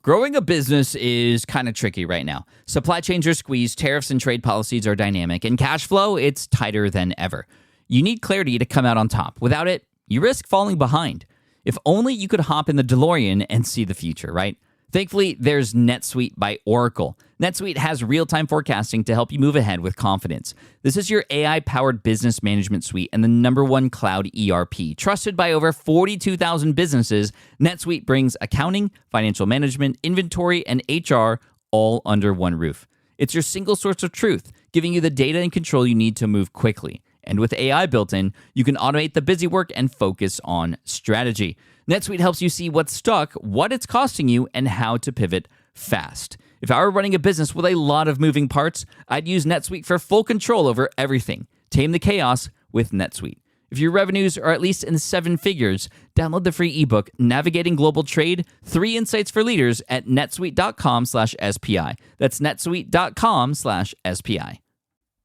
Growing a business is kind of tricky right now. Supply chains are squeezed, tariffs and trade policies are dynamic, and cash flow, it's tighter than ever. You need clarity to come out on top. Without it, you risk falling behind. If only you could hop in the DeLorean and see the future, right? Thankfully, there's NetSuite by Oracle. NetSuite has real-time forecasting to help you move ahead with confidence. This is your AI-powered business management suite and the #1 cloud ERP. Trusted by over 42,000 businesses, NetSuite brings accounting, financial management, inventory, and HR all under one roof. It's your single source of truth, giving you the data and control you need to move quickly. And with AI built in, you can automate the busy work and focus on strategy. NetSuite helps you see what's stuck, what it's costing you, and how to pivot fast. If I were running a business with a lot of moving parts, I'd use NetSuite for full control over everything. Tame the chaos with NetSuite. If your revenues are at least in 7 figures, download the free ebook, Navigating Global Trade, 3 Insights for Leaders at netsuite.com/SPI. That's netsuite.com/SPI.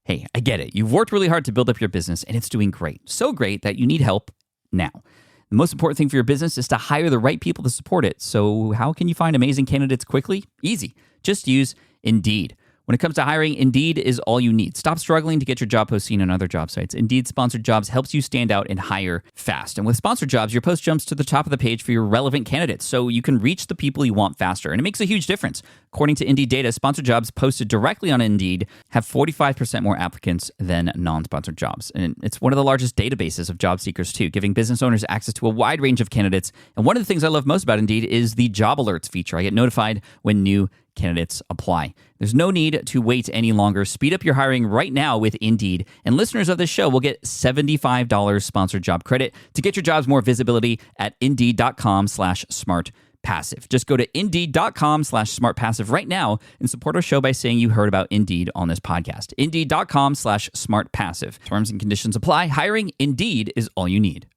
Hey, I get it. You've worked really hard to build up your business, and it's doing great. So great that you need help now. The most important thing for your business is to hire the right people to support it. So how can you find amazing candidates quickly? Easy. Just use Indeed. When it comes to hiring, Indeed is all you need. Stop struggling to get your job post seen on other job sites. Indeed Sponsored Jobs helps you stand out and hire fast. And with Sponsored Jobs, your post jumps to the top of the page for your relevant candidates, so you can reach the people you want faster. And it makes a huge difference. According to Indeed data, Sponsored Jobs posted directly on Indeed have 45% more applicants than non-sponsored jobs. And it's one of the largest databases of job seekers, too, giving business owners access to a wide range of candidates. And one of the things I love most about Indeed is the job alerts feature. I get notified when new candidates apply. There's no need to wait any longer. Speed up your hiring right now with Indeed. And listeners of this show will get $75 sponsored job credit to get your jobs more visibility at Indeed.com/smartpassive. Just go to Indeed.com/smartpassive right now and support our show by saying you heard about Indeed on this podcast. Indeed.com/smartpassive. Terms and conditions apply. Hiring Indeed is all you need.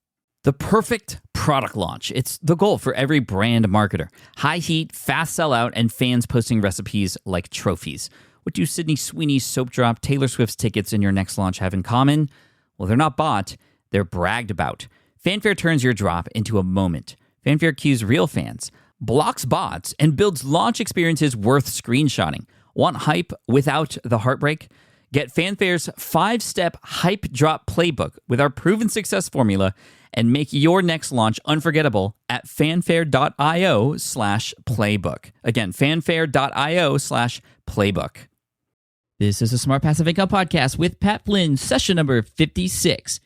The perfect product launch. It's the goal for every brand marketer. High heat, fast sellout, and fans posting recipes like trophies. What do Sydney Sweeney's soap drop, Taylor Swift's tickets, and your next launch have in common? Well, they're not bought, they're bragged about. Fanfare turns your drop into a moment. Fanfare cues real fans, blocks bots, and builds launch experiences worth screenshotting. Want hype without the heartbreak? Get Fanfare's 5-step hype drop playbook with our proven success formula and make your next launch unforgettable at fanfare.io/playbook. Again, fanfare.io/playbook. This is a Smart Passive Income podcast with Pat Flynn, session number 56.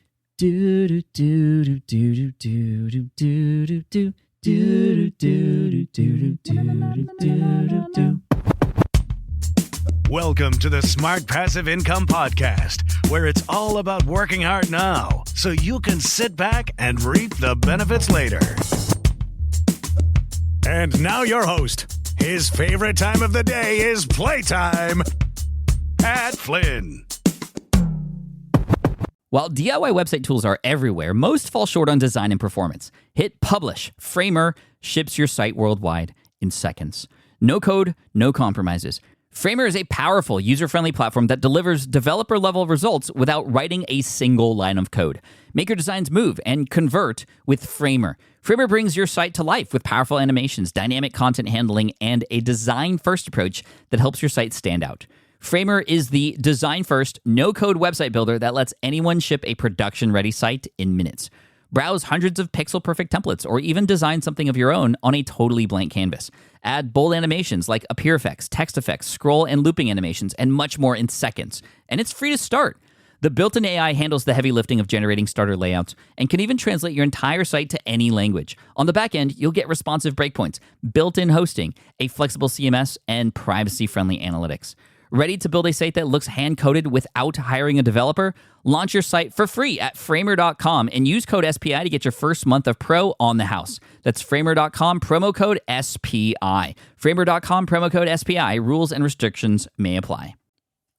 Welcome to the Smart Passive Income Podcast, where it's all about working hard now so you can sit back and reap the benefits later. And now your host. His favorite time of the day is playtime. Pat Flynn. While DIY website tools are everywhere, most fall short on design and performance. Hit publish. Framer ships your site worldwide in seconds. No code, no compromises. Framer is a powerful, user-friendly platform that delivers developer-level results without writing a single line of code. Make your designs move and convert with Framer. Framer brings your site to life with powerful animations, dynamic content handling, and a design-first approach that helps your site stand out. Framer is the design-first, no-code website builder that lets anyone ship a production-ready site in minutes. Browse hundreds of pixel-perfect templates or even design something of your own on a totally blank canvas. Add bold animations like appear effects, text effects, scroll and looping animations, and much more in seconds. And it's free to start. The built-in AI handles the heavy lifting of generating starter layouts and can even translate your entire site to any language. On the back end, you'll get responsive breakpoints, built-in hosting, a flexible CMS, and privacy-friendly analytics. Ready to build a site that looks hand-coded without hiring a developer? Launch your site for free at Framer.com and use code SPI to get your first month of pro on the house. That's Framer.com, promo code SPI. Framer.com, promo code SPI. Rules and restrictions may apply.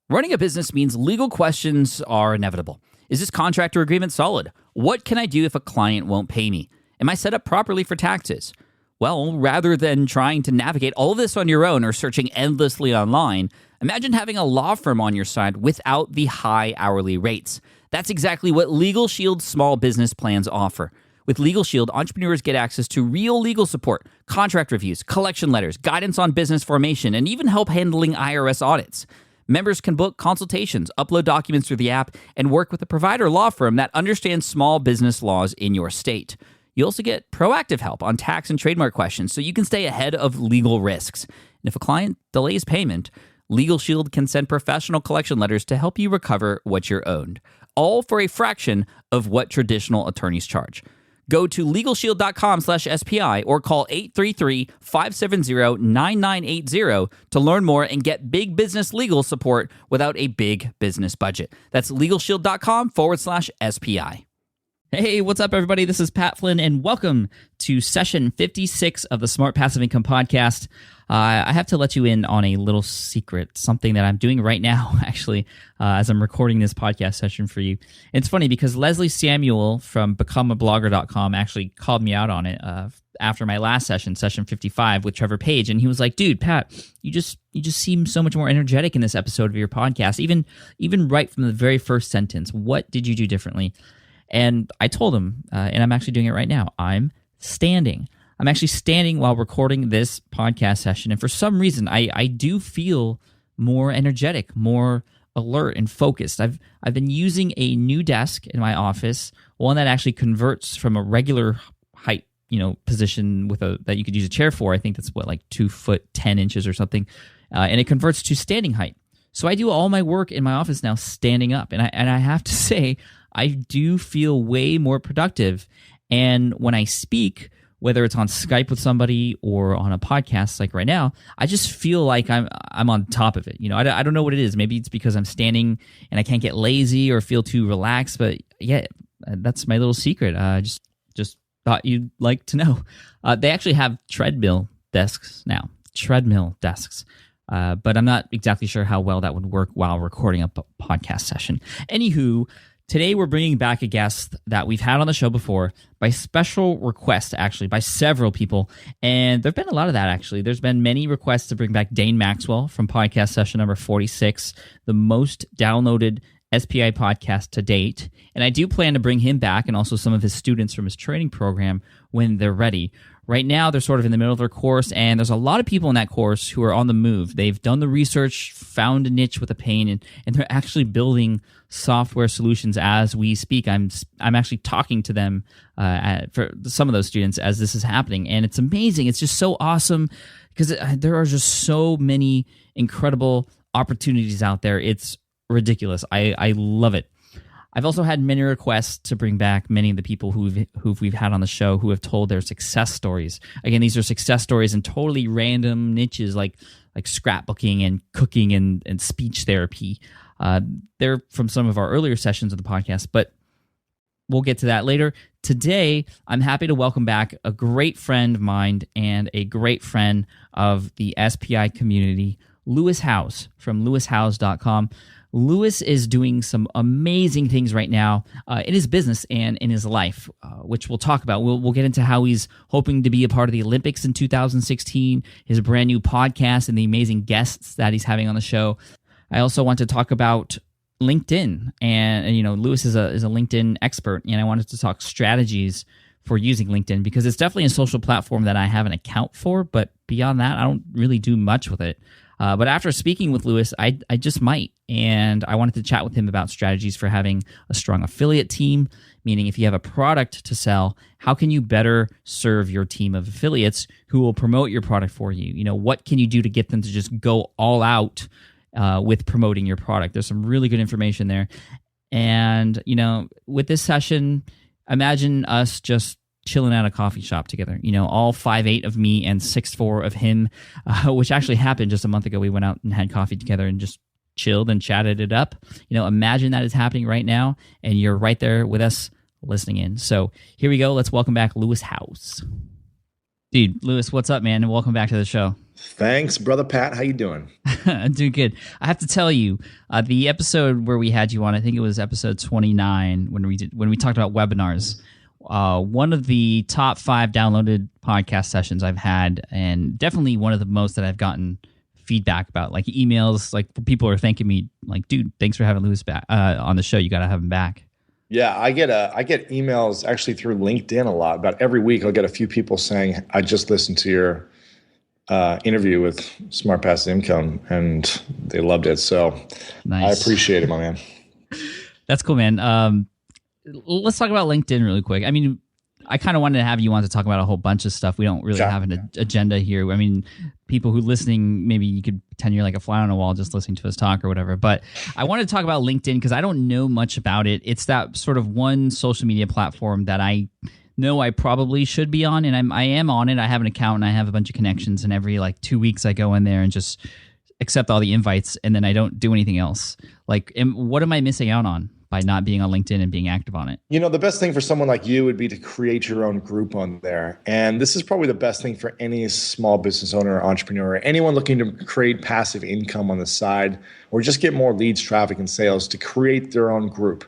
Running a business means legal questions are inevitable. Is this contract or agreement solid? What can I do if a client won't pay me? Am I set up properly for taxes? Well, rather than trying to navigate all of this on your own or searching endlessly online, imagine having a law firm on your side without the high hourly rates. That's exactly what Legal Shield's small business plans offer. With Legal Shield, entrepreneurs get access to real legal support, contract reviews, collection letters, guidance on business formation, and even help handling IRS audits. Members can book consultations, upload documents through the app, and work with a provider law firm that understands small business laws in your state. You also get proactive help on tax and trademark questions so you can stay ahead of legal risks. And if a client delays payment, Legal Shield can send professional collection letters to help you recover what you're owed, all for a fraction of what traditional attorneys charge. Go to LegalShield.com/SPI or call 833-570-9980 to learn more and get big business legal support without a big business budget. That's LegalShield.com/SPI. Hey, what's up, everybody? This is Pat Flynn, and welcome to session 56 of the Smart Passive Income Podcast. I have to let you in on a little secret, something that I'm doing right now, actually, as I'm recording this podcast session for you. It's funny because Leslie Samuel from becomeablogger.com actually called me out on it after my last session, session 55 with Trevor Page, and he was like, "Dude, Pat, you just seem so much more energetic in this episode of your podcast, even right from the very first sentence. What did you do differently?" And I told him, and I'm actually doing it right now, I'm standing. I'm actually standing while recording this podcast session. And for some reason, I do feel more energetic, more alert and focused. I've been using a new desk in my office, one that actually converts from a regular height, position with that you could use a chair for. I think that's like 2 foot 10 inches or something. And it converts to standing height. So I do all my work in my office now standing up. And I have to say, I do feel way more productive. And when I speak, whether it's on Skype with somebody or on a podcast like right now, I just feel like I'm on top of it. I don't know what it is. Maybe it's because I'm standing and I can't get lazy or feel too relaxed. But yeah, that's my little secret. Just thought you'd like to know. They actually have treadmill desks now. But I'm not exactly sure how well that would work while recording a podcast session. Anywho, today we're bringing back a guest that we've had on the show before by special request, actually, by several people. And there have been a lot of that, actually. There's been many requests to bring back Dane Maxwell from podcast session number 46, the most downloaded SPI podcast to date. And I do plan to bring him back and also some of his students from his training program when they're ready. Right now, they're sort of in the middle of their course, and there's a lot of people in that course who are on the move. They've done the research, found a niche with a pain, and they're actually building software solutions as we speak. I'm actually talking to them for some of those students as this is happening, and it's amazing. It's just so awesome because there are just so many incredible opportunities out there. It's ridiculous. I love it. I've also had many requests to bring back many of the people who we've had on the show who have told their success stories. Again, these are success stories in totally random niches like scrapbooking and cooking and speech therapy. They're from some of our earlier sessions of the podcast, but we'll get to that later. Today, I'm happy to welcome back a great friend of mine and a great friend of the SPI community, Lewis Howes from lewishowes.com. Lewis is doing some amazing things right now in his business and in his life, which we'll talk about. We'll get into how he's hoping to be a part of the Olympics in 2016, his brand new podcast, and the amazing guests that he's having on the show. I also want to talk about LinkedIn, and Lewis is a LinkedIn expert, and I wanted to talk strategies for using LinkedIn because it's definitely a social platform that I have an account for, but beyond that, I don't really do much with it. But after speaking with Lewis, I just might, and I wanted to chat with him about strategies for having a strong affiliate team, meaning if you have a product to sell, how can you better serve your team of affiliates who will promote your product for you? What can you do to get them to just go all out with promoting your product? There's some really good information there. And, with this session, imagine us just chilling at a coffee shop together, all 5'8" of me and 6'4" of him, which actually happened just a month ago. We went out and had coffee together and just chilled and chatted it up. Imagine that is happening right now, and you're right there with us listening in. So here we go. Let's welcome back Lewis Howes. Dude, Lewis, what's up, man? And welcome back to the show. Thanks, brother Pat. How you doing? Doing good. I have to tell you, the episode where we had you on, I think it was episode 29 when we talked about webinars. One of the top 5 downloaded podcast sessions I've had, and definitely one of the most that I've gotten feedback about, like emails, like people are thanking me, like, dude, thanks for having Lewis back on the show. You got to have him back. Yeah, I get emails actually through LinkedIn a lot. About every week, I'll get a few people saying, "I just listened to your interview with Smart Passive Income, and they loved it." So I Nice. appreciate it, my man. That's cool, man. Let's talk about LinkedIn really quick. I mean, I kind of wanted to have you on to talk about a whole bunch of stuff. We don't really Okay. have an agenda here. I mean, people who listening, maybe you could pretend you're like a fly on a wall just listening to us talk or whatever. But I wanted to talk about LinkedIn because I don't know much about it. It's that sort of one social media platform that I know I probably should be on, and I am on it. I have an account and I have a bunch of connections, and every like 2 weeks I go in there and just accept all the invites, and then I don't do anything else. Like, what am I missing out on by not being on LinkedIn and being active on it? You know, the best thing for someone like you would be to create your own group on there. And this is probably the best thing for any small business owner or entrepreneur, anyone looking to create passive income on the side or just get more leads, traffic, and sales, to create their own group.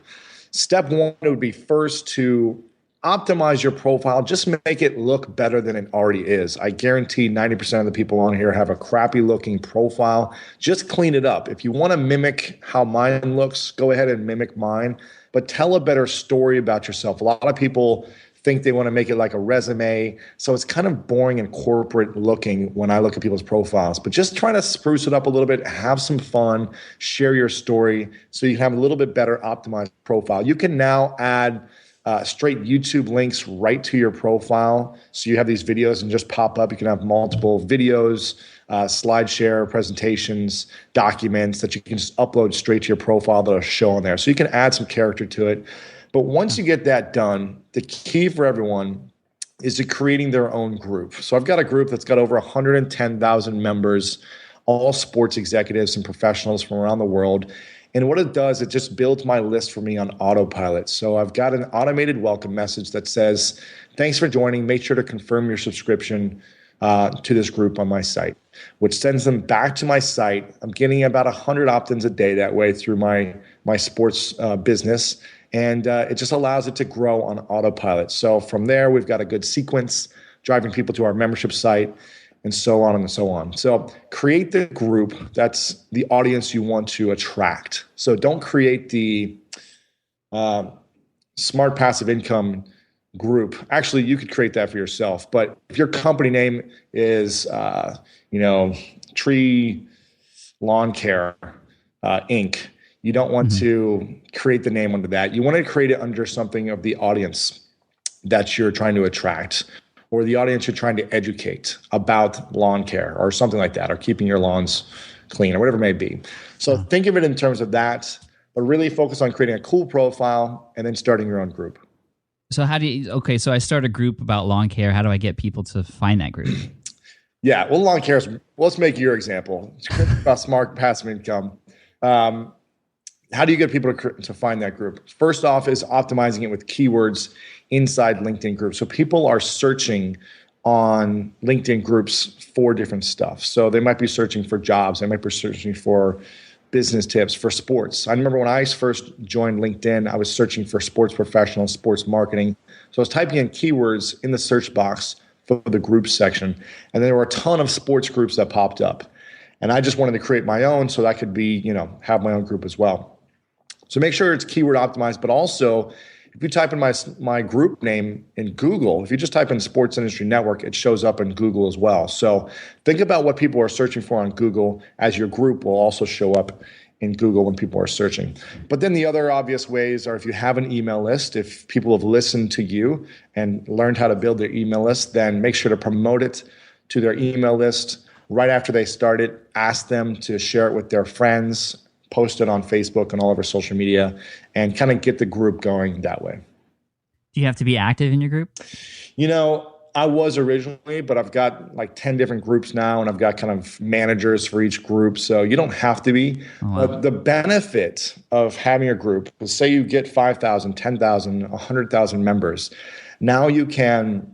Step one would be first to optimize your profile, just make it look better than it already is. I guarantee 90% of the people on here have a crappy looking profile. Just clean it up. If you want to mimic how mine looks, go ahead and mimic mine, but tell a better story about yourself. A lot of people think they want to make it like a resume. So it's kind of boring and corporate looking when I look at people's profiles, but just try to spruce it up a little bit, have some fun, share your story so you can have a little bit better optimized profile. You can now add straight YouTube links right to your profile. So you have these videos and just pop up. You can have multiple videos, slide share, presentations, documents that you can just upload straight to your profile that'll show on there. So you can add some character to it. But once you get that done, the key for everyone is to creating their own group. So I've got a group that's got over 110,000 members, all sports executives and professionals from around the world. And what it does, it just builds my list for me on autopilot. So I've got an automated welcome message that says, "Thanks for joining. Make sure to confirm your subscription to this group on my site," which sends them back to my site. I'm getting about 100 opt-ins a day that way through my sports business. And it just allows it to grow on autopilot. So from there, we've got a good sequence, driving people to our membership site, and so on and so on. So create the group. That's the audience you want to attract. So don't create the Smart Passive Income group. Actually, you could create that for yourself. But if your company name is, Tree Lawn Care Inc., you don't want to create the name under that. You want to create it under something of the audience that you're trying to attract, or the audience you're trying to educate about lawn care or something like that, or keeping your lawns clean or whatever it may be. So think of it in terms of that, but really focus on creating a cool profile and then starting your own group. So so I start a group about lawn care. How do I get people to find that group? Yeah, well, lawn care, let's make your example. It's about Smart Passive Income. How do you get people to find that group? First off is optimizing it with keywords inside LinkedIn groups. So people are searching on LinkedIn groups for different stuff. So they might be searching for jobs. They might be searching for business tips, for sports. I remember when I first joined LinkedIn, I was searching for sports professionals, sports marketing. So I was typing in keywords in the search box for the groups section. And there were a ton of sports groups that popped up. And I just wanted to create my own so that I could be, have my own group as well. So make sure it's keyword optimized, but also if you type in my group name in Google, if you just type in Sports Industry Network, it shows up in Google as well. So think about what people are searching for on Google, as your group will also show up in Google when people are searching. But then the other obvious ways are if you have an email list, if people have listened to you and learned how to build their email list, then make sure to promote it to their email list right after they start it. Ask them to share it with their friends, post it on Facebook and all over social media, and kind of get the group going that way. Do you have to be active in your group? I was originally, but I've got like 10 different groups now, and I've got kind of managers for each group. So you don't have to be. Oh, wow. But the benefit of having a group is, say you get 5,000, 10,000, 100,000 members. Now you can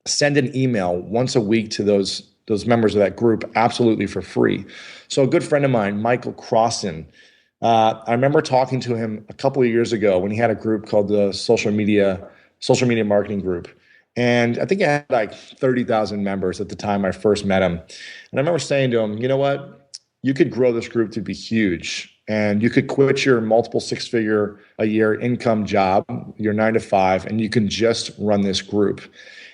send an email once a week to those members of that group absolutely for free. So a good friend of mine, Michael Crossan, I remember talking to him a couple of years ago when he had a group called the Social Media Marketing Group. And I think it had like 30,000 members at the time I first met him. And I remember saying to him, you know what? You could grow this group to be huge. and you could quit your multiple six-figure a year income job, your 9 to 5, and you can just run this group.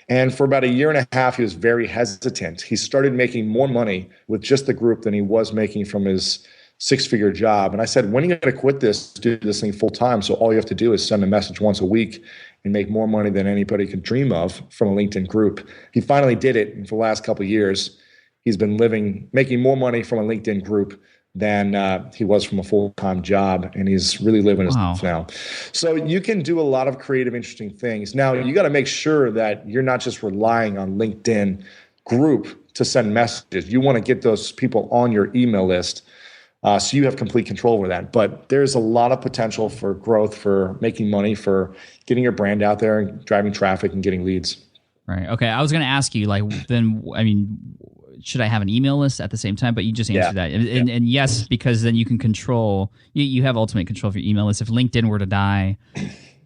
And for about a year and a half, he was very hesitant. He started making more money with just the group than he was making from his six-figure job. And I said, when are you going to quit this, do this thing full time? So all you have to do is send a message once a week and make more money than anybody could dream of from a LinkedIn group. He finally did it. And for the last couple of years, he's been making more money from a LinkedIn group than he was from a full-time job. And he's really living his life now. So you can do a lot of creative, interesting things. Now, you got to make sure that you're not just relying on LinkedIn group to send messages. You want to get those people on your email list. So you have complete control over that. But there's a lot of potential for growth, for making money, for getting your brand out there and driving traffic and getting leads. Right. Okay. I was going to ask you, should I have an email list at the same time? But you just answered that. And yes, because then you can control, you have ultimate control of your email list. If LinkedIn were to die,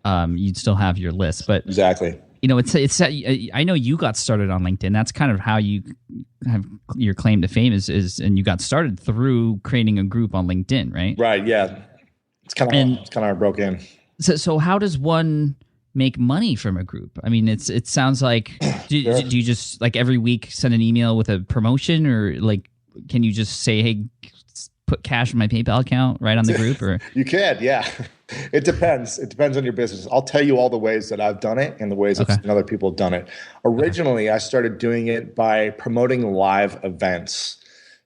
you'd still have your list. But exactly. It's. I know you got started on LinkedIn. That's kind of how you have your claim to fame is, and you got started through creating a group on LinkedIn, right? Right. Yeah. It's kind of how I broke in. So how does one make money from a group? I mean, it sounds like do you just like every week send an email with a promotion, or like can you just say, hey, put cash in my PayPal account right on the group? Or you can, yeah. It depends. It depends on your business. I'll tell you all the ways that I've done it and the ways that other people have done it. Originally, I started doing it by promoting live events.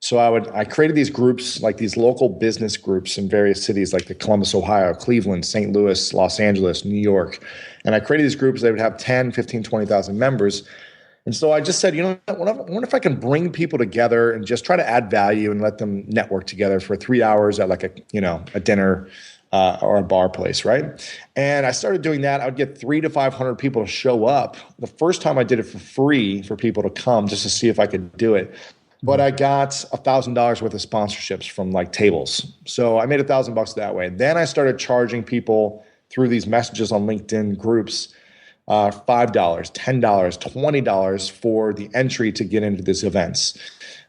So I created these groups, like these local business groups in various cities like the Columbus, Ohio, Cleveland, St. Louis, Los Angeles, New York. And I created these groups that would have 10, 15, 20,000 members. And so I just said, I wonder if I can bring people together and just try to add value and let them network together for 3 hours at like a dinner or a bar place, right? And I started doing that. I would get 300 to 500 people to show up. The first time I did it for free for people to come just to see if I could do it. But I got $1,000 worth of sponsorships from like tables. So I made $1,000 that way. Then I started charging people through these messages on LinkedIn groups, $5, $10, $20 for the entry to get into these events.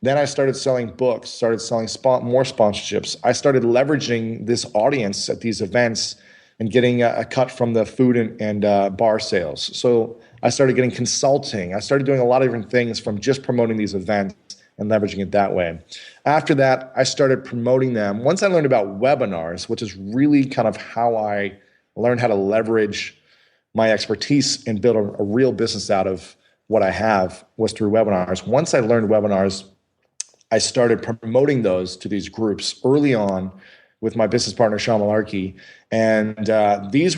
Then I started selling books, started selling more sponsorships. I started leveraging this audience at these events and getting a cut from the food and bar sales. So I started getting consulting. I started doing a lot of different things from just promoting these events and leveraging it that way. After that, I started promoting them. Once I learned about webinars, which is really kind of how I learned how to leverage my expertise and build a real business out of what I have, was through webinars. Once I learned webinars, I started promoting those to these groups early on with my business partner, Sean Malarkey. And these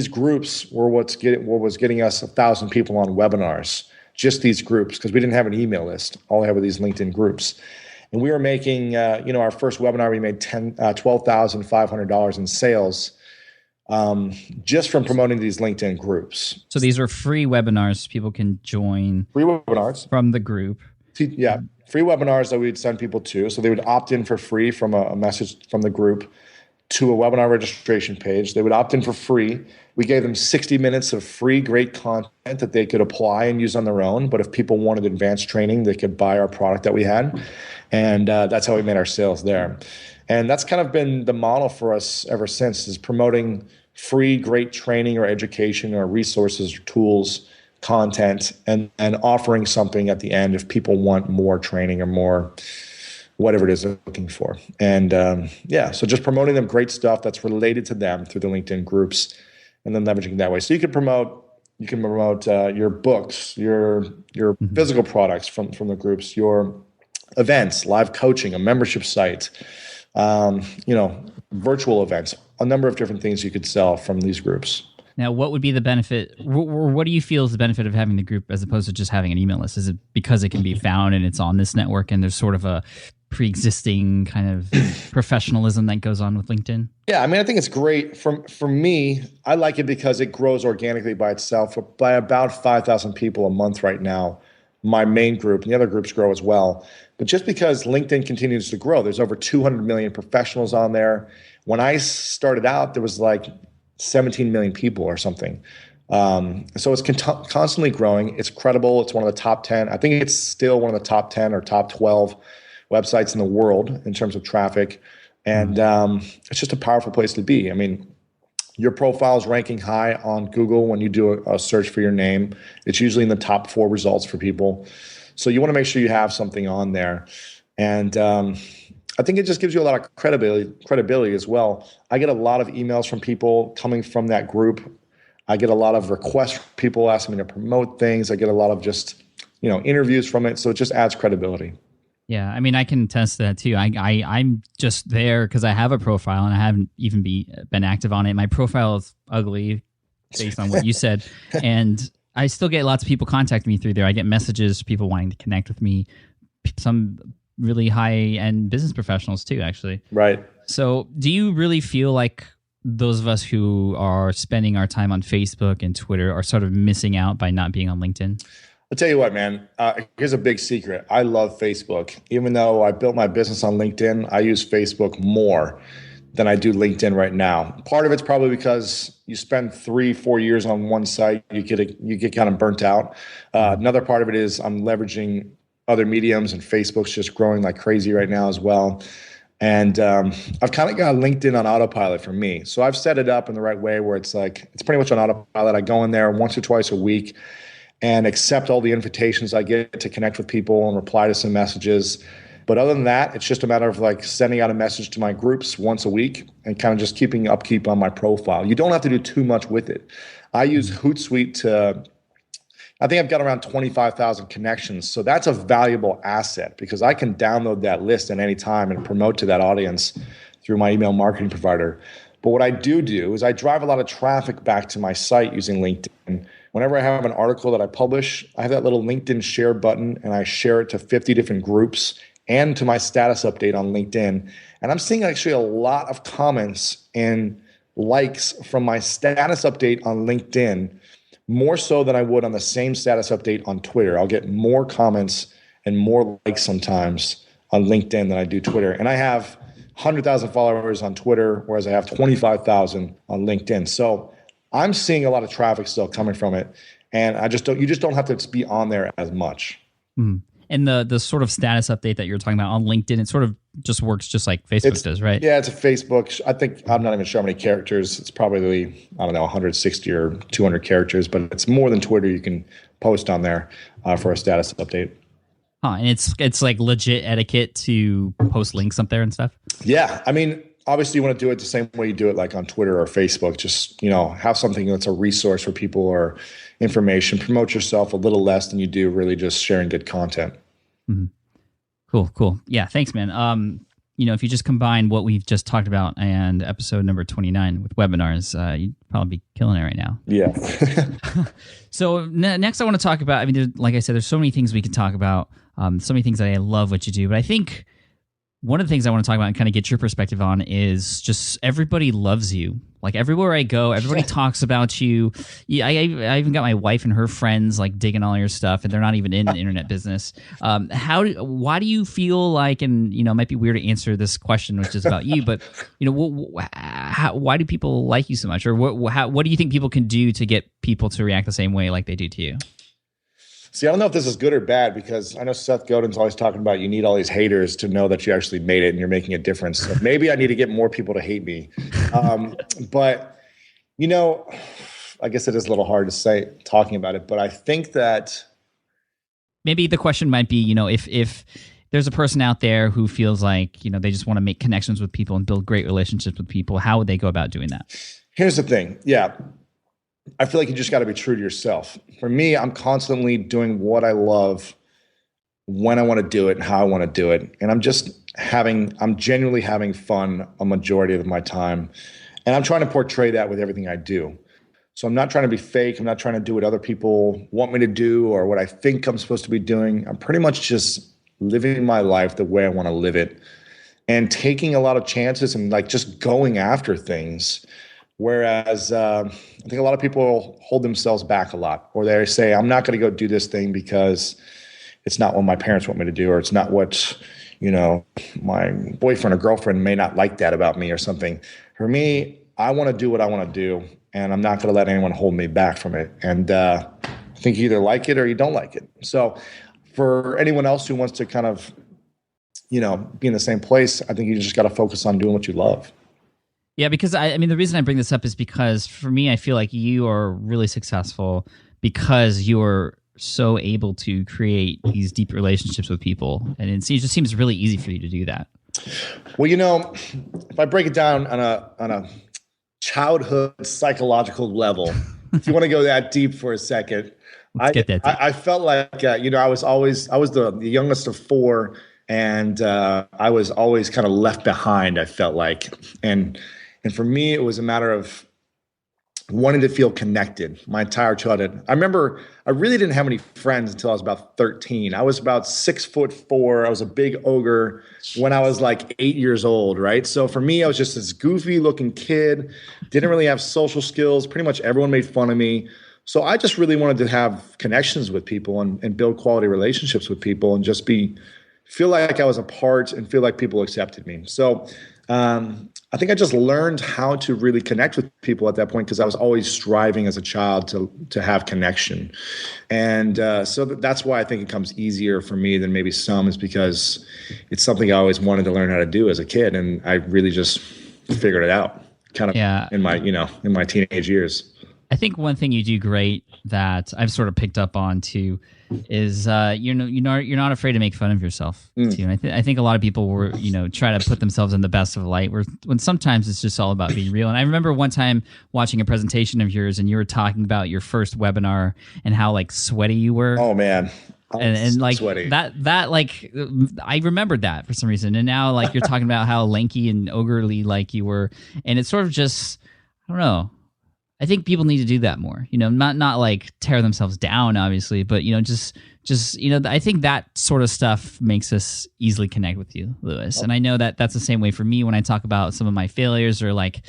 groups were what was getting us 1,000 people on webinars, just these groups, because we didn't have an email list. All I had were these LinkedIn groups. And we were making, our first webinar, we made $12,500 in sales just from promoting these LinkedIn groups. So these are free webinars people can join. Free webinars. From the group. Yeah, free webinars that we'd send people to. So they would opt in for free from a message from the group to a webinar registration page. They would opt in for free. We gave them 60 minutes of free, great content that they could apply and use on their own. But if people wanted advanced training, they could buy our product that we had. And that's how we made our sales there. And that's kind of been the model for us ever since, is promoting free, great training or education or resources or tools, content, and offering something at the end if people want more training or more whatever it is they're looking for. And so just promoting them great stuff that's related to them through the LinkedIn groups, and then leveraging that way. So you can promote your books, your physical products from the groups, your events, live coaching, a membership site, virtual events, a number of different things you could sell from these groups. Now, what would be the benefit, or what do you feel is the benefit of having the group as opposed to just having an email list? Is it because it can be found and it's on this network and there's sort of a pre-existing kind of professionalism that goes on with LinkedIn? Yeah, I mean, I think it's great. For me, I like it because it grows organically by itself by about 5,000 people a month right now. My main group, and the other groups grow as well. But just because LinkedIn continues to grow, there's over 200 million professionals on there. When I started out, there was like 17 million people or something. So it's constantly growing. It's credible. It's one of the top 10. I think it's still one of the top 10 or top 12 websites in the world in terms of traffic. And it's just a powerful place to be. I mean, your profile is ranking high on Google when you do a search for your name. It's usually in the top 4 results for people. So you want to make sure you have something on there. And I think it just gives you a lot of credibility as well. I get a lot of emails from people coming from that group. I get a lot of requests from people asking me to promote things. I get a lot of just, interviews from it. So it just adds credibility. Yeah, I mean, I can attest to that too. I'm just there because I have a profile and I haven't even been active on it. My profile is ugly based on what you said. And I still get lots of people contacting me through there. I get messages, people wanting to connect with me, some really high-end business professionals too, actually. Right. So do you really feel like those of us who are spending our time on Facebook and Twitter are sort of missing out by not being on LinkedIn? I'll tell you what, man. Here's a big secret. I love Facebook. Even though I built my business on LinkedIn, I use Facebook more than I do LinkedIn right now. Part of it's probably because you spend 3-4 years on one site, you get kind of burnt out. Another part of it is I'm leveraging other mediums, and Facebook's just growing like crazy right now as well. And I've kind of got LinkedIn on autopilot for me. So I've set it up in the right way where it's pretty much on autopilot. I go in there once or twice a week and accept all the invitations I get to connect with people and reply to some messages. But other than that, it's just a matter of sending out a message to my groups once a week and kind of just keeping upkeep on my profile. You don't have to do too much with it. I use Hootsuite I think I've got around 25,000 connections. So that's a valuable asset because I can download that list at any time and promote to that audience through my email marketing provider. But what I do is I drive a lot of traffic back to my site using LinkedIn. Whenever I have an article that I publish, I have that little LinkedIn share button and I share it to 50 different groups and to my status update on LinkedIn. And I'm seeing actually a lot of comments and likes from my status update on LinkedIn, more so than I would on the same status update on Twitter. I'll get more comments and more likes sometimes on LinkedIn than I do Twitter. And I have 100,000 followers on Twitter, whereas I have 25,000 on LinkedIn. So I'm seeing a lot of traffic still coming from it. And you just don't have to be on there as much. Mm. And the sort of status update that you're talking about on LinkedIn, it sort of just works just like Facebook does, right? Yeah, it's a Facebook. I think, I'm not even sure how many characters. It's probably, 160 or 200 characters, but it's more than Twitter you can post on there for a status update. Huh, and it's like legit etiquette to post links up there and stuff? Yeah, I mean, obviously you want to do it the same way you do it like on Twitter or Facebook. Just, have something that's a resource for people or information. Promote yourself a little less than you do really just sharing good content. Mm-hmm. Cool. Yeah, thanks, man. If you just combine what we've just talked about and episode number 29 with webinars, you'd probably be killing it right now. Yeah. So next I want to talk about, like I said, there's so many things we can talk about, so many things that I love what you do, but I think one of the things I want to talk about and kind of get your perspective on is just everybody loves you. Like everywhere I go, everybody talks about you. Yeah, I even got my wife and her friends like digging all your stuff, and they're not even in the internet business. Why do you feel like, and it might be weird to answer this question, which is about you, but why do people like you so much, or what do you think people can do to get people to react the same way like they do to you? See, I don't know if this is good or bad because I know Seth Godin's always talking about you need all these haters to know that you actually made it and you're making a difference. So maybe I need to get more people to hate me. But, I guess it is a little hard to say talking about it, but I think that maybe the question might be, if there's a person out there who feels like, they just want to make connections with people and build great relationships with people, how would they go about doing that? Here's the thing. Yeah. I feel like you just got to be true to yourself. For me, I'm constantly doing what I love when I want to do it and how I want to do it. And I'm genuinely having fun a majority of my time. And I'm trying to portray that with everything I do. So I'm not trying to be fake. I'm not trying to do what other people want me to do or what I think I'm supposed to be doing. I'm pretty much just living my life the way I want to live it and taking a lot of chances and just going after things. Whereas I think a lot of people hold themselves back a lot, or they say, I'm not going to go do this thing because it's not what my parents want me to do, or it's not what, my boyfriend or girlfriend may not like that about me or something. For me, I want to do what I want to do, and I'm not going to let anyone hold me back from it. And I think you either like it or you don't like it. So for anyone else who wants to kind of, be in the same place. I think you just got to focus on doing what you love. Yeah, because I mean, the reason I bring this up is because for me, I feel like you are really successful because you're so able to create these deep relationships with people, and it just seems really easy for you to do that. Well, if I break it down on a childhood psychological level, if you want to go that deep for a second, I felt like I was the youngest of four, and I was always kind of left behind. I felt like, and for me, it was a matter of wanting to feel connected my entire childhood. I remember I really didn't have any friends until I was about 13. I was about 6'4". I was a big ogre when I was like 8 years old, right? So for me, I was just this goofy looking kid, didn't really have social skills. Pretty much everyone made fun of me. So I just really wanted to have connections with people and build quality relationships with people and just feel like I was a part and feel like people accepted me. So I think I just learned how to really connect with people at that point because I was always striving as a child to have connection. And so that's why I think it comes easier for me than maybe some, is because it's something I always wanted to learn how to do as a kid. And I really just figured it out kind of in my teenage years. I think one thing you do great that I've sort of picked up on too is you're not afraid to make fun of yourself too. And I think a lot of people were try to put themselves in the best of light, when sometimes it's just all about being real. And I remember one time watching a presentation of yours, and you were talking about your first webinar and how like sweaty you were. Oh man. And like sweaty. that like I remembered that for some reason, and now like you're talking about how lanky and ogurely like you were, and it's sort of just, I don't know. I think people need to do that more, not like tear themselves down, obviously, but, just I think that sort of stuff makes us easily connect with you, Lewis. And I know that that's the same way for me when I talk about some of my failures or like,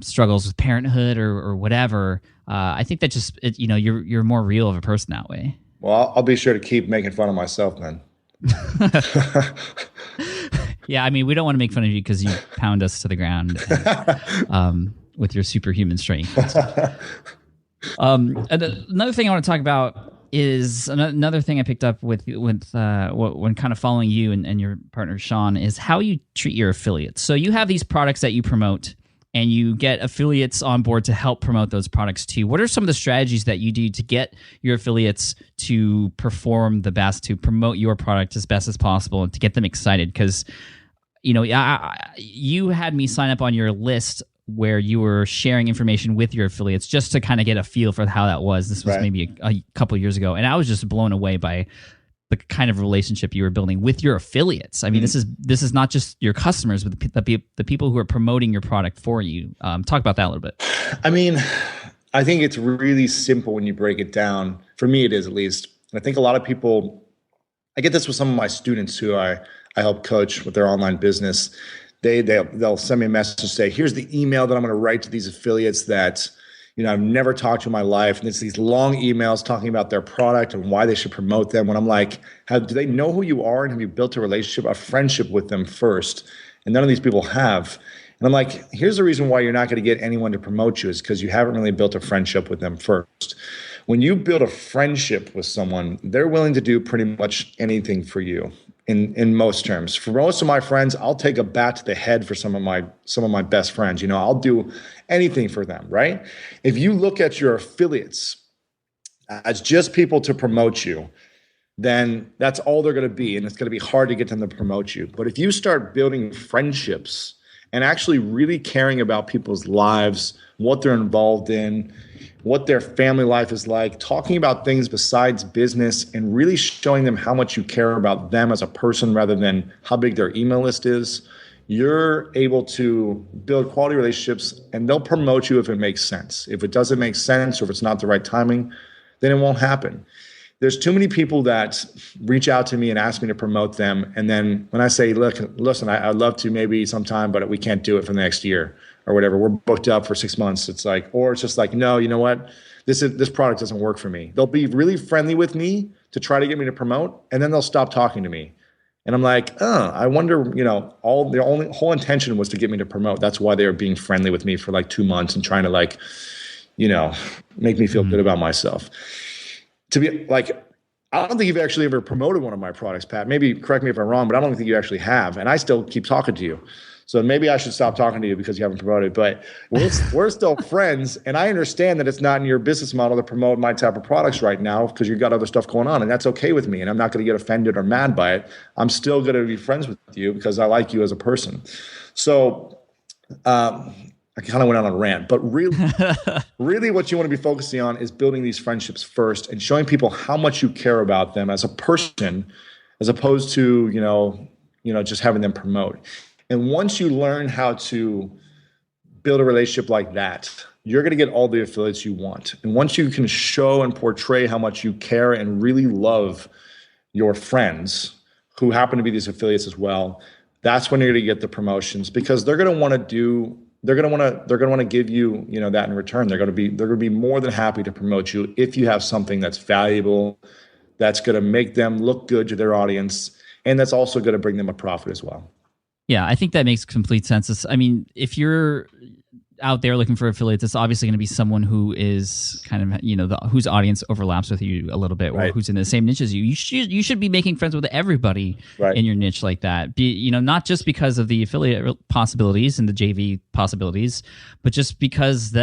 struggles with parenthood or whatever. I think that just, you're more real of a person that way. Well, I'll be sure to keep making fun of myself then. Yeah. I mean, we don't want to make fun of you because you pound us to the ground. And, with your superhuman strength. Another thing I want to talk about is another thing I picked up when kind of following you and your partner Sean is how you treat your affiliates. So you have these products that you promote, and you get affiliates on board to help promote those products too. What are some of the strategies that you do to get your affiliates to perform the best, to promote your product as best as possible, and to get them excited? Because you had me sign up on your list where you were sharing information with your affiliates just to kind of get a feel for how that was. This was maybe a couple of years ago, and I was just blown away by the kind of relationship you were building with your affiliates. I mean, this is not just your customers, but the people who are promoting your product for you. Talk about that a little bit. I mean, I think it's really simple when you break it down. For me, it is, at least. And I think a lot of people, I get this with some of my students who I help coach with their online business. They'll send me a message and say, here's the email that I'm going to write to these affiliates that, I've never talked to in my life. And it's these long emails talking about their product and why they should promote them. When I'm like, do they know who you are? And have you built a relationship, a friendship with them first? And none of these people have. And I'm like, here's the reason why you're not going to get anyone to promote you, is because you haven't really built a friendship with them first. When you build a friendship with someone, they're willing to do pretty much anything for you. In most terms, for most of my friends, I'll take a bat to the head for some of my best friends. I'll do anything for them, right? If you look at your affiliates as just people to promote you, then that's all they're going to be, and it's going to be hard to get them to promote you. But if you start building friendships and actually really caring about people's lives, what they're involved in, what their family life is like, talking about things besides business, and really showing them how much you care about them as a person rather than how big their email list is, you're able to build quality relationships, and they'll promote you if it makes sense. If it doesn't make sense, or if it's not the right timing, then it won't happen. There's too many people that reach out to me and ask me to promote them. And then when I say, listen, I'd love to maybe sometime, but we can't do it for the next year or whatever. We're booked up for 6 months. It's like, or it's just like, no, you know what? This product doesn't work for me. They'll be really friendly with me to try to get me to promote, and then they'll stop talking to me. And I'm like, I wonder, all their whole intention was to get me to promote. That's why they were being friendly with me for like 2 months and trying to make me feel good about myself. To be like, I don't think you've actually ever promoted one of my products, Pat. Maybe correct me if I'm wrong, but I don't think you actually have. And I still keep talking to you. So maybe I should stop talking to you because you haven't promoted. But we're still friends. And I understand that it's not in your business model to promote my type of products right now because you've got other stuff going on. And that's okay with me. And I'm not going to get offended or mad by it. I'm still going to be friends with you because I like you as a person. So I kind of went on a rant, but really what you want to be focusing on is building these friendships first and showing people how much you care about them as a person, as opposed to, just having them promote. And once you learn how to build a relationship like that, you're going to get all the affiliates you want. And once you can show and portray how much you care and really love your friends who happen to be these affiliates as well, that's when you're going to get the promotions, because they're going to want to give you, that in return. They're going to be more than happy to promote you if you have something that's valuable, that's going to make them look good to their audience, and that's also going to bring them a profit as well. Yeah, I think that makes complete sense. I mean, if you're out there looking for affiliates, it's obviously going to be someone who is kind of, whose audience overlaps with you a little bit, or who's in the same niche as you. You should be making friends with everybody in your niche like that. Not just because of the affiliate possibilities and the JV possibilities, but just because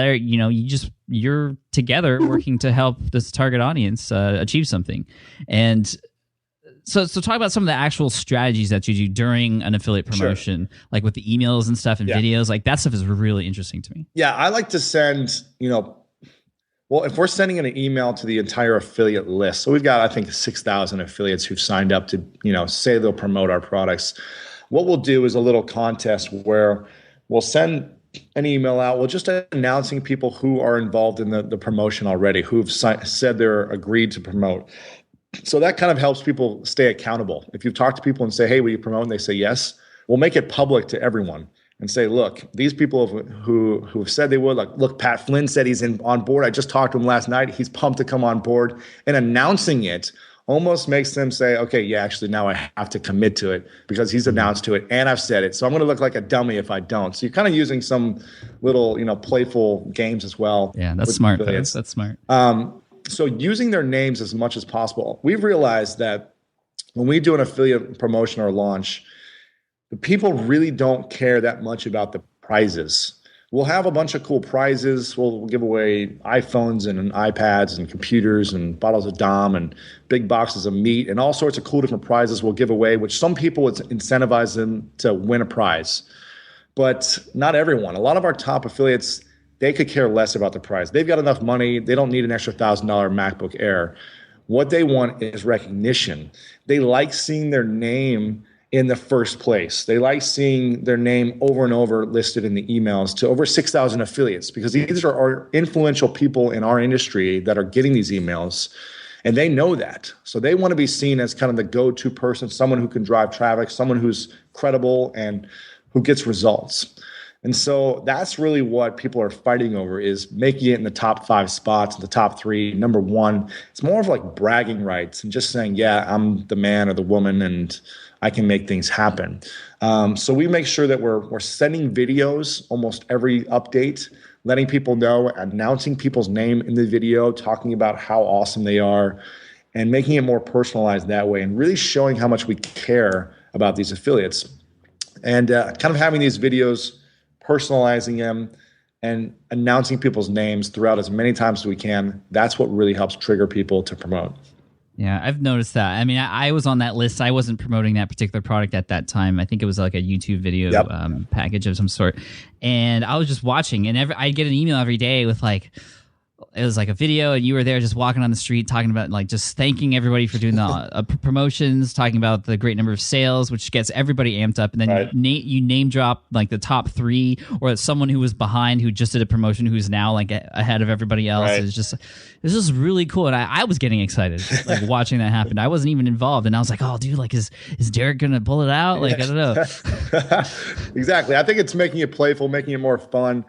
you're together working to help this target audience achieve something. And So talk about some of the actual strategies that you do during an affiliate promotion, like with the emails and stuff and videos. Like that stuff is really interesting to me. Yeah, I like to send, if we're sending an email to the entire affiliate list, so we've got, I think, 6,000 affiliates who've signed up to, say they'll promote our products. What we'll do is a little contest where we'll send an email out. We're just announcing people who are involved in the promotion already, who've said they're agreed to promote. So that kind of helps people stay accountable. If you talk to people and say, hey, will you promote? And they say yes, we'll make it public to everyone and say, look, these people who have said they would, like, look, Pat Flynn said he's on board. I just talked to him last night. He's pumped to come on board. And announcing it almost makes them say, okay, yeah, actually now I have to commit to it because he's announced to it and I've said it. So I'm going to look like a dummy if I don't. So you're kind of using some little, playful games as well. Yeah, that's smart. That's smart. So using their names as much as possible. We've realized that when we do an affiliate promotion or launch, the people really don't care that much about the prizes. We'll have a bunch of cool prizes. We'll give away iPhones and iPads and computers and bottles of Dom and big boxes of meat and all sorts of cool different prizes we'll give away, which some people would incentivize them to win a prize. But not everyone. A lot of our top affiliates, they could care less about the prize. They've got enough money. They don't need an extra $1,000 MacBook Air. What they want is recognition. They like seeing their name in the first place. They like seeing their name over and over listed in the emails to over 6,000 affiliates, because these are our influential people in our industry that are getting these emails, and they know that. So they want to be seen as kind of the go-to person, someone who can drive traffic, someone who's credible and who gets results. And so that's really what people are fighting over, is making it in the top 5 spots, the top 3, number 1. It's more of like bragging rights and just saying, yeah, I'm the man or the woman and I can make things happen. So we make sure that we're sending videos almost every update, letting people know, announcing people's name in the video, talking about how awesome they are, and making it more personalized that way, and really showing how much we care about these affiliates. And kind of having these videos, personalizing them, and announcing people's names throughout as many times as we can. That's what really helps trigger people to promote. Yeah, I've noticed that. I mean, I was on that list. I wasn't promoting that particular product at that time. I think it was like a YouTube video package of some sort. And I was just watching, and I'd get an email every day with like, it was like a video, and you were there just walking on the street talking about like just thanking everybody for doing the promotions, talking about the great number of sales, which gets everybody amped up. And then you name drop like the top 3, or someone who was behind who just did a promotion who's now like ahead of everybody else. It's just really cool. And I was getting excited like watching that happen. I wasn't even involved, and I was like, oh dude, like is Derek gonna pull it out? Like, I don't know. Exactly. I think it's making it playful, making it more fun.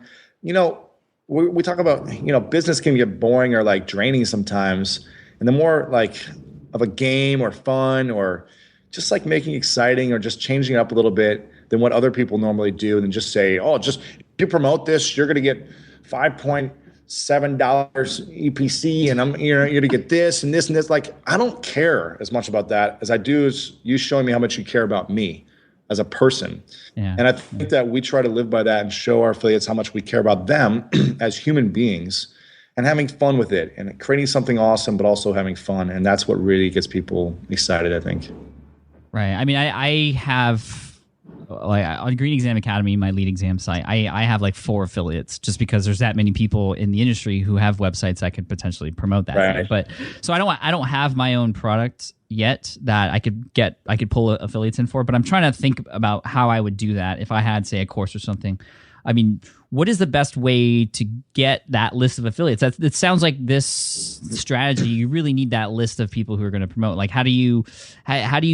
We talk about, business can get boring or like draining sometimes. And the more like of a game or fun or just like making it exciting or just changing it up a little bit than what other people normally do, and then just say, oh, just if you promote this, you're going to get 5.6 $7 EPC and you're going to get this and this and this. Like, I don't care as much about that as I do is you showing me how much you care about me as a person. Yeah. And I think that we try to live by that and show our affiliates how much we care about them as human beings and having fun with it and creating something awesome, but also having fun. And that's what really gets people excited, I think. Right. I mean, I have like on Green Exam Academy, my lead exam site, I have like 4 affiliates just because there's that many people in the industry who have websites I could potentially promote that. Right. But so I don't have my own product yet that I could pull affiliates in for, but I'm trying to think about how I would do that if I had, say, a course or something. I mean, what is the best way to get that list of affiliates? It sounds like this strategy, you really need that list of people who are going to promote. Like, how do you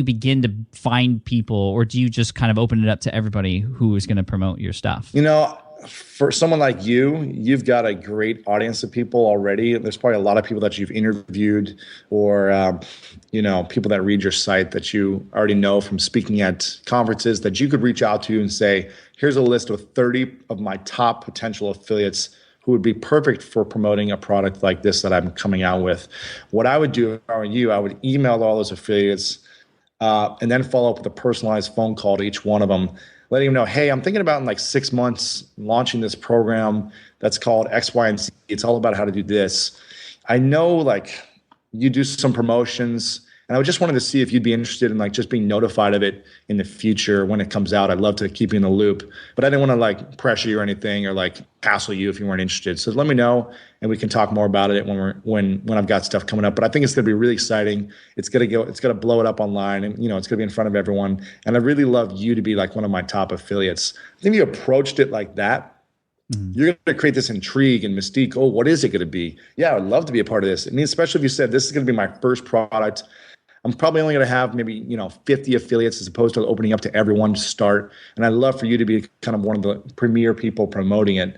begin to find people, or do you just kind of open it up to everybody who is going to promote your stuff? You know, for someone like you've got a great audience of people already. There's probably a lot of people that you've interviewed or, people that read your site that you already know from speaking at conferences that you could reach out to and say, here's a list of 30 of my top potential affiliates who would be perfect for promoting a product like this that I'm coming out with. What I would do if I were you, I would email all those affiliates and then follow up with a personalized phone call to each one of them, letting them know, hey, I'm thinking about in like 6 months launching this program that's called X, Y, and Z. It's all about how to do this. I know like you do some promotions, and I just wanted to see if you'd be interested in like just being notified of it in the future when it comes out. I'd love to keep you in the loop, but I didn't want to like pressure you or anything or like hassle you if you weren't interested. So let me know, and we can talk more about it when I've got stuff coming up. But I think it's going to be really exciting. It's going to blow it up online, and it's going to be in front of everyone. And I really love you to be like one of my top affiliates. I think you approached it like that. You're going to create this intrigue and mystique. Oh, what is it going to be? Yeah, I'd love to be a part of this. I mean, especially if you said this is going to be my first product. I'm probably only going to have maybe 50 affiliates as opposed to opening up to everyone to start. And I'd love for you to be kind of one of the premier people promoting it.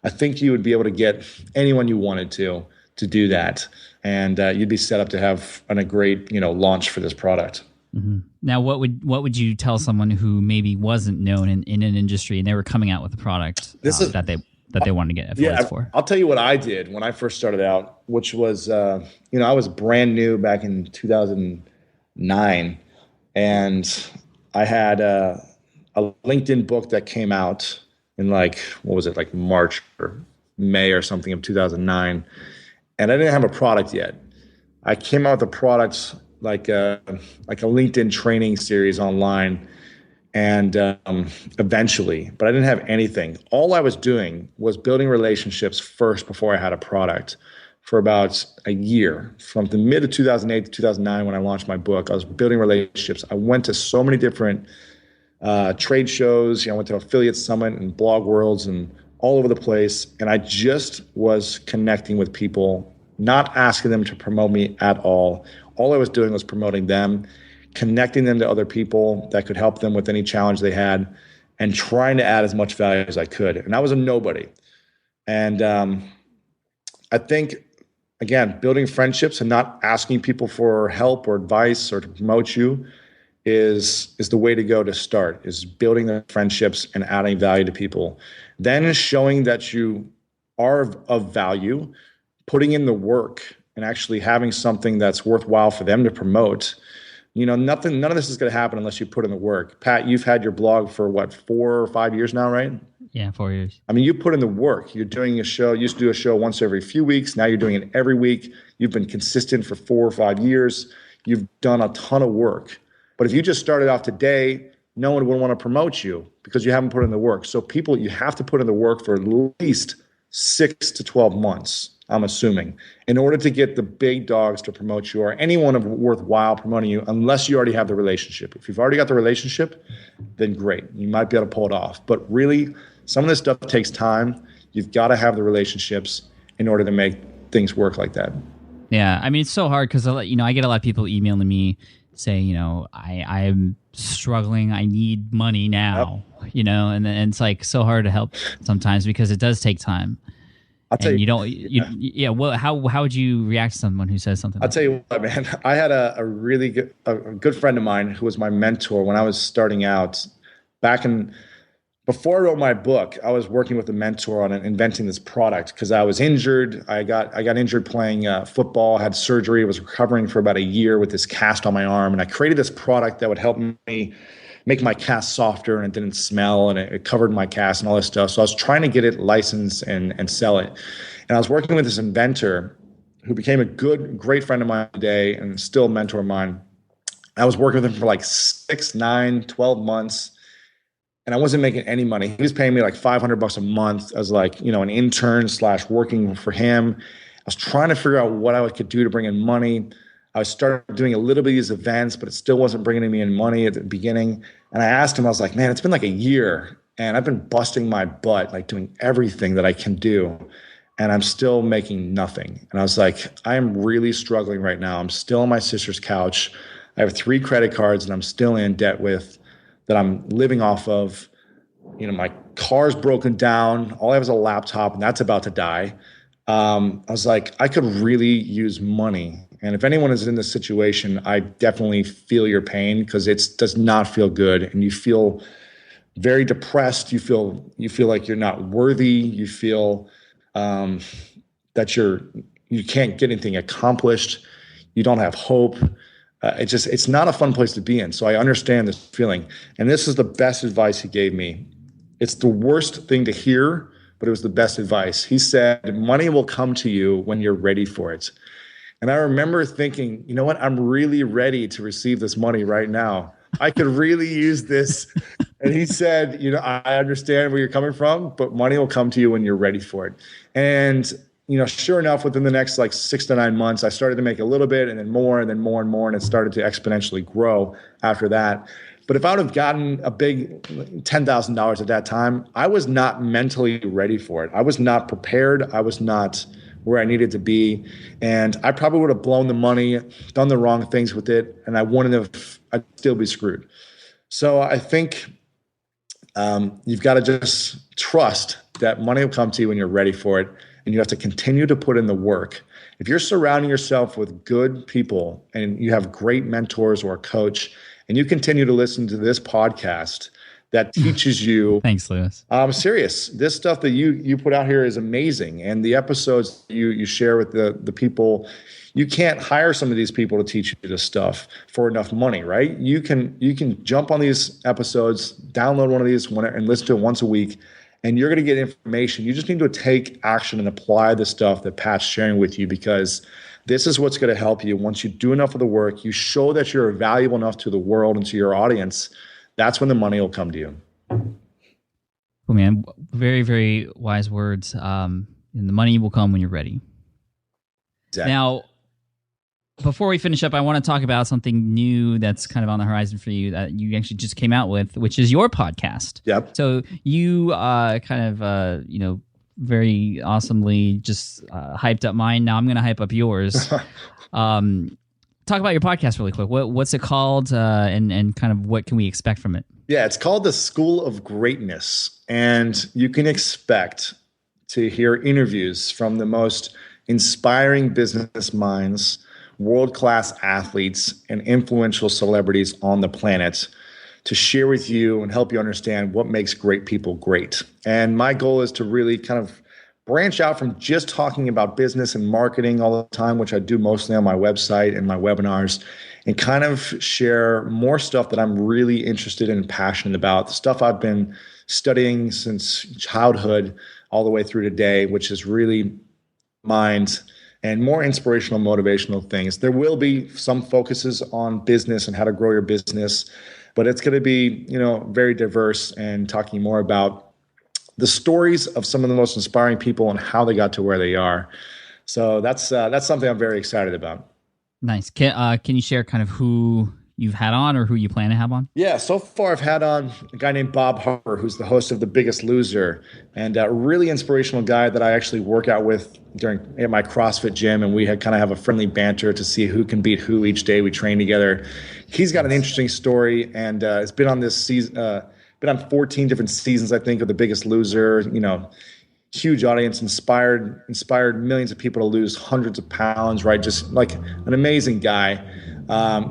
I think you would be able to get anyone you wanted to do that, and you'd be set up to have a great launch for this product. Mm-hmm. Now, what would you tell someone who maybe wasn't known in an industry and they were coming out with a product that they wanted to get affiliates for? I'll tell you what I did when I first started out, which was I was brand new back in 2009, and I had a LinkedIn book that came out in like March or May or something of 2009, and I didn't have a product yet. I came out with a product like a LinkedIn training series online, and eventually, but I didn't have anything. All I was doing was building relationships first before I had a product for about a year. From the mid of 2008 to 2009 when I launched my book, I was building relationships. I went to so many different trade shows. I went to Affiliate Summit and Blog Worlds and all over the place, and I just was connecting with people, not asking them to promote me at all. All I was doing was promoting them, connecting them to other people that could help them with any challenge they had, and trying to add as much value as I could. And I was a nobody. And I think, again, building friendships and not asking people for help or advice or to promote you is the way to go to start, is building the friendships and adding value to people. Then showing that you are of value, putting in the work, and actually having something that's worthwhile for them to promote. None of this is going to happen unless you put in the work. Pat, you've had your blog for 4 or 5 years now, right? Yeah, 4 years. I mean, you put in the work. You're doing a show. You used to do a show once every few weeks. Now you're doing it every week. You've been consistent for 4 or 5 years. You've done a ton of work. But if you just started off today, no one would want to promote you because you haven't put in the work. So you have to put in the work for at least 6 to 12 months, I'm assuming, in order to get the big dogs to promote you or anyone of worthwhile promoting you, unless you already have the relationship. If you've already got the relationship, then great. You might be able to pull it off. But really, some of this stuff takes time. You've got to have the relationships in order to make things work like that. Yeah, I mean, it's so hard because I get a lot of people emailing me saying, I'm struggling. I need money now, Yep. And it's like so hard to help sometimes because it does take time. I'll tell you. Well, how would you react to someone who says something? I'll tell you what, man. I had a really good friend of mine who was my mentor when I was starting out back in before I wrote my book, I was working with a mentor on inventing this product because I was injured. I got injured playing football, had surgery, was recovering for about a year with this cast on my arm. And I created this product that would help me make my cast softer, and it didn't smell, and it covered my cast and all this stuff. So I was trying to get it licensed and sell it. And I was working with this inventor who became a great friend of mine today and still a mentor of mine. I was working with him for like 6, 9, 12 months. And I wasn't making any money. He was paying me like $500 a month as like, an intern / working for him. I was trying to figure out what I could do to bring in money. I started doing a little bit of these events, but it still wasn't bringing me in money at the beginning. And I asked him, I was like, man, it's been like a year and I've been busting my butt, like doing everything that I can do. And I'm still making nothing. And I was like, I am really struggling right now. I'm still on my sister's couch. I have 3 credit cards that I'm still in debt with, that I'm living off of. My car's broken down. All I have is a laptop, and that's about to die. I was like, I could really use money. And if anyone is in this situation, I definitely feel your pain, because it does not feel good. And you feel very depressed. You feel like you're not worthy. You feel that you can't get anything accomplished. You don't have hope. It's not a fun place to be in. So I understand this feeling. And this is the best advice he gave me. It's the worst thing to hear, but it was the best advice. He said, money will come to you when you're ready for it. And I remember thinking, you know what? I'm really ready to receive this money right now. I could really use this. And he said, I understand where you're coming from, but money will come to you when you're ready for it. And sure enough, within the next like 6 to 9 months, I started to make a little bit, and then more, and then more and more, and it started to exponentially grow after that. But if I would have gotten a big $10,000 at that time, I was not mentally ready for it. I was not prepared. I was not where I needed to be. And I probably would have blown the money, done the wrong things with it, and I'd still be screwed. So I think you've got to just trust that money will come to you when you're ready for it. And you have to continue to put in the work. If you're surrounding yourself with good people and you have great mentors or a coach, and you continue to listen to this podcast that teaches you. Thanks, Lewis. I'm serious. This stuff that you put out here is amazing. And the episodes you share with the people, you can't hire some of these people to teach you this stuff for enough money, right? You can jump on these episodes, download one of these and listen to it once a week. And you're going to get information. You just need to take action and apply the stuff that Pat's sharing with you, because this is what's going to help you. Once you do enough of the work, you show that you're valuable enough to the world and to your audience, that's when the money will come to you. Oh, man. Very, very wise words. And the money will come when you're ready. Exactly. Now, before we finish up, I want to talk about something new that's kind of on the horizon for you that you actually just came out with, which is your podcast. Yep. So you very awesomely just hyped up mine. Now I'm going to hype up yours. Talk about your podcast really quick. What's it called, and kind of what can we expect from it? Yeah, it's called The School of Greatness, and you can expect to hear interviews from the most inspiring business minds, world-class athletes, and influential celebrities on the planet to share with you and help you understand what makes great people great. And my goal is to really kind of branch out from just talking about business and marketing all the time, which I do mostly on my website and my webinars, and kind of share more stuff that I'm really interested in and passionate about, the stuff I've been studying since childhood all the way through today, which is really mind and more inspirational, motivational things. There will be some focuses on business and how to grow your business, but it's going to be, very diverse and talking more about the stories of some of the most inspiring people and how they got to where they are. So that's something I'm very excited about. Nice. Can you share kind of who you've had on or who you plan to have on? Yeah, so far I've had on a guy named Bob Harper, who's the host of The Biggest Loser, and a really inspirational guy that I actually work out with at my CrossFit gym, and we kind of have a friendly banter to see who can beat who each day we train together. He's got an interesting story, and it's been on this season, been on 14 different seasons, I think, of The Biggest Loser. huge audience, inspired millions of people to lose hundreds of pounds, right? Just like an amazing guy.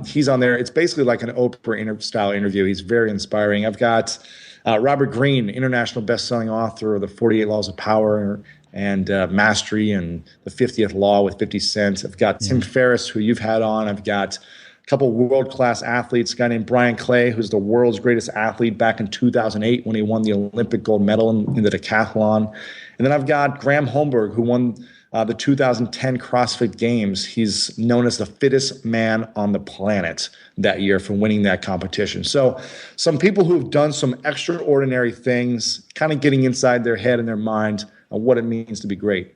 He's on there. It's basically like an Oprah style interview. He's very inspiring. I've got Robert Greene, international best-selling author of the 48 Laws of Power and Mastery and the 50th Law with 50 Cent. I've got Tim Ferriss, who you've had on. I've got couple world-class athletes, a guy named Brian Clay, who's the world's greatest athlete back in 2008 when he won the Olympic gold medal in the decathlon. And then I've got Graham Holmberg, who won the 2010 CrossFit Games. He's known as the fittest man on the planet that year for winning that competition. So some people who've done some extraordinary things, kind of getting inside their head and their mind on what it means to be great.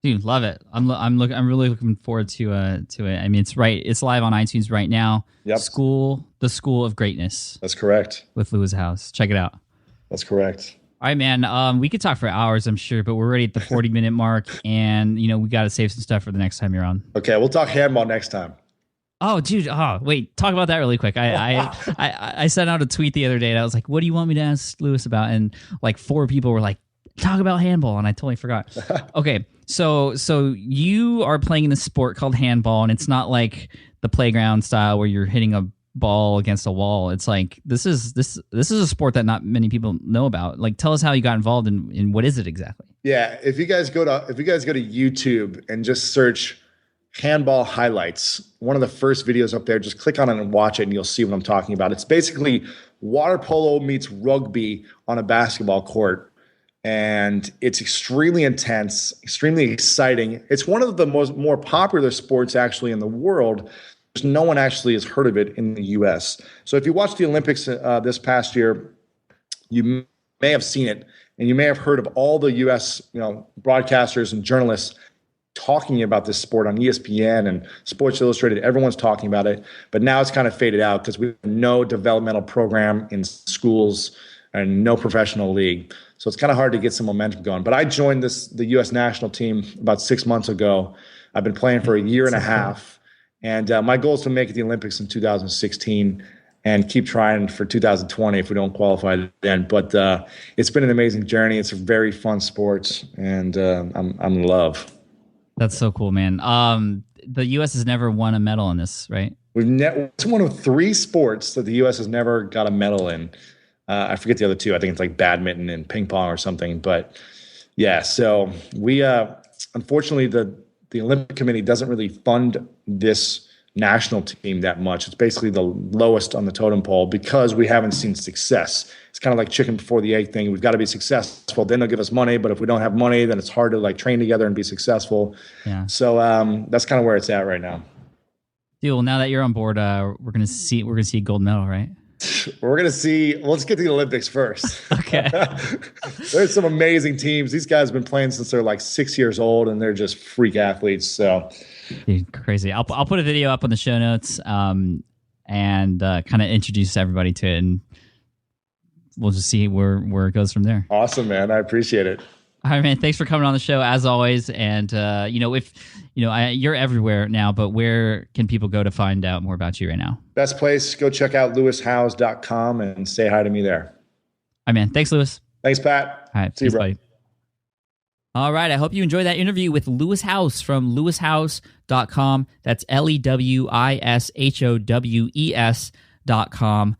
Dude, love it. I'm really looking forward to it. I mean, it's live on iTunes right now. Yep. The School of Greatness. That's correct. With Lewis Howes. Check it out. That's correct. All right, man. We could talk for hours, I'm sure, but we're already at the 40-minute mark, and we got to save some stuff for the next time you're on. Okay, we'll talk handball next time. Oh, dude. Oh, wait. Talk about that really quick. I sent out a tweet the other day, and I was like, "What do you want me to ask Lewis about?" And like 4 people were like, "Talk about handball," and I totally forgot. Okay. So you are playing in this sport called handball, and it's not like the playground style where you're hitting a ball against a wall. It's like this is a sport that not many people know about. Like, tell us how you got involved and what is it exactly? Yeah, if you guys go to YouTube and just search handball highlights, one of the first videos up there, just click on it and watch it, and you'll see what I'm talking about. It's basically water polo meets rugby on a basketball court. And it's extremely intense, extremely exciting. It's one of the more popular sports actually in the world. No one actually has heard of it in the U.S. So if you watched the Olympics this past year, you may have seen it, and you may have heard of all the U.S. broadcasters and journalists talking about this sport on ESPN and Sports Illustrated. Everyone's talking about it, but now it's kind of faded out because we have no developmental program in schools and no professional league. So it's kind of hard to get some momentum going. But I joined the U.S. national team about 6 months ago. I've been playing for a year and a half. And my goal is to make it the Olympics in 2016 and keep trying for 2020 if we don't qualify then. But it's been an amazing journey. It's a very fun sport, and I'm in love. That's so cool, man. The U.S. has never won a medal in this, right? It's one of 3 sports that the U.S. has never got a medal in. I forget the other 2. I think it's like badminton and ping pong or something. But yeah, so we unfortunately the Olympic Committee doesn't really fund this national team that much. It's basically the lowest on the totem pole because we haven't seen success. It's kind of like chicken before the egg thing. We've got to be successful. Then they'll give us money. But if we don't have money, then it's hard to like train together and be successful. Yeah. So that's kind of where it's at right now. Dude, well, now that you're on board, we're gonna see a gold medal, right? We're going to see. Let's get to the Olympics first. Okay. There's some amazing teams. These guys have been playing since they're like 6 years old, and they're just freak athletes. So, dude, crazy. I'll put a video up on the show notes and kind of introduce everybody to it, and we'll just see where it goes from there. Awesome, man. I appreciate it. All right, man. Thanks for coming on the show as always. And you're everywhere now, but where can people go to find out more about you right now? Best place, go check out lewishowes.com and say hi to me there. All right, man. Thanks, Lewis. Thanks, Pat. All right, see you, bro. Buddy. All right. I hope you enjoyed that interview with Lewis Howes from lewishowes.com. That's LEWISHOWES.com.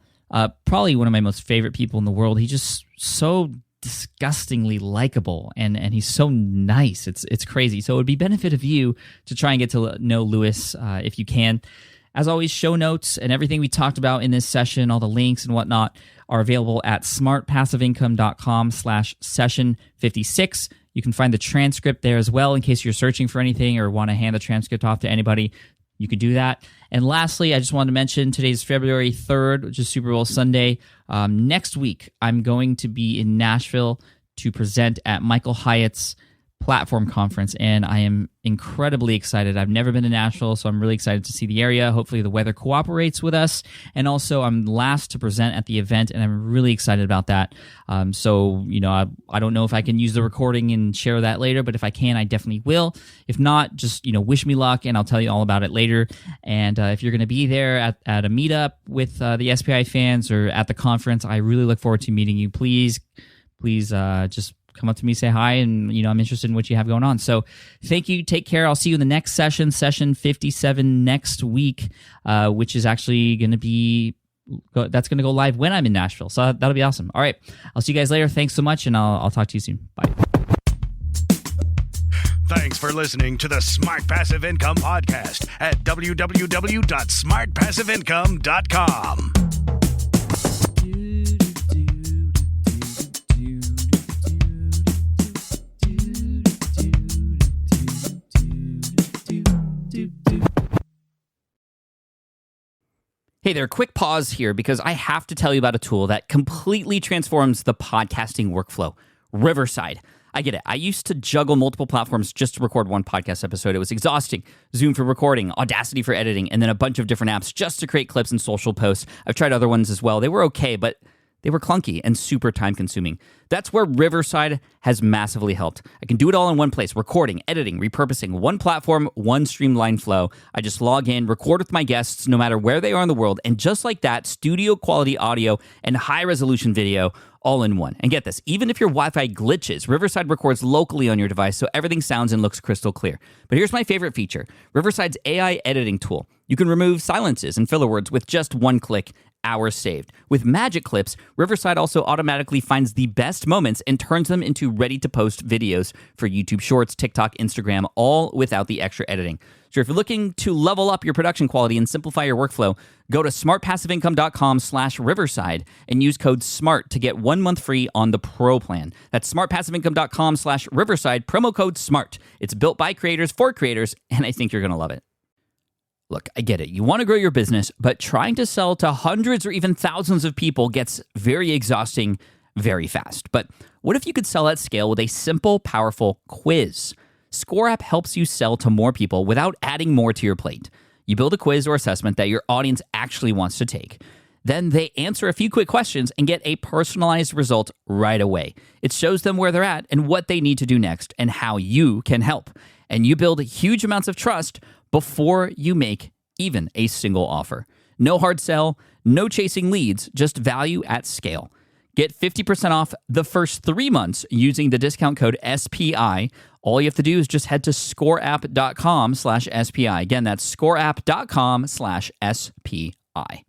Probably one of my most favorite people in the world. He's just so disgustingly likable, and he's so nice. It's crazy. So it would be benefit of you to try and get to know Lewis if you can. As always, show notes and everything we talked about in this session, all the links and whatnot, are available at smartpassiveincome.com/session56. You can find the transcript there as well in case you're searching for anything or want to hand the transcript off to anybody. You could do that. And lastly, I just wanted to mention today's February 3rd, which is Super Bowl Sunday. Next week, I'm going to be in Nashville to present at Michael Hyatt's Platform Conference, and I am incredibly excited. I've never been to Nashville, so I'm really excited to see the area. Hopefully the weather cooperates with us, and also I'm last to present at the event, and I'm really excited about that. So I don't know if I can use the recording and share that later, but if I can, I definitely will. If not, just wish me luck, and I'll tell you all about it later. And if you're going to be there at a meetup with the SPI fans or at the conference, I really look forward to meeting you. Please just come up to me, say hi, and I'm interested in what you have going on. So thank you. Take care. I'll see you in the next session 57 next week, which is actually going to be that's going to go live when I'm in Nashville. So that'll be awesome. All right. I'll see you guys later. Thanks so much, and I'll talk to you soon. Bye. Thanks for listening to the Smart Passive Income Podcast at www.smartpassiveincome.com. Hey there, quick pause here because I have to tell you about a tool that completely transforms the podcasting workflow, Riverside. I get it. I used to juggle multiple platforms just to record one podcast episode. It was exhausting. Zoom for recording, Audacity for editing, and then a bunch of different apps just to create clips and social posts. I've tried other ones as well. They were okay, but they were clunky and super time-consuming. That's where Riverside has massively helped. I can do it all in one place, recording, editing, repurposing, one platform, one streamlined flow. I just log in, record with my guests no matter where they are in the world, and just like that, studio-quality audio and high-resolution video all in one. And get this, even if your Wi-Fi glitches, Riverside records locally on your device so everything sounds and looks crystal clear. But here's my favorite feature, Riverside's AI editing tool. You can remove silences and filler words with just one click, hours saved. With Magic Clips, Riverside also automatically finds the best moments and turns them into ready-to-post videos for YouTube Shorts, TikTok, Instagram, all without the extra editing. So if you're looking to level up your production quality and simplify your workflow, go to smartpassiveincome.com/Riverside and use code SMART to get 1 month free on the Pro plan. That's smartpassiveincome.com/Riverside, promo code SMART. It's built by creators for creators, and I think you're going to love it. Look, I get it. You want to grow your business, but trying to sell to hundreds or even thousands of people gets very exhausting very fast. But what if you could sell at scale with a simple, powerful quiz? ScoreApp helps you sell to more people without adding more to your plate. You build a quiz or assessment that your audience actually wants to take. Then they answer a few quick questions and get a personalized result right away. It shows them where they're at and what they need to do next and how you can help. And you build huge amounts of trust before you make even a single offer. No hard sell, no chasing leads, just value at scale. Get 50% off the first 3 months using the discount code SPI. All you have to do is just head to scoreapp.com/SPI. Again, that's scoreapp.com/SPI.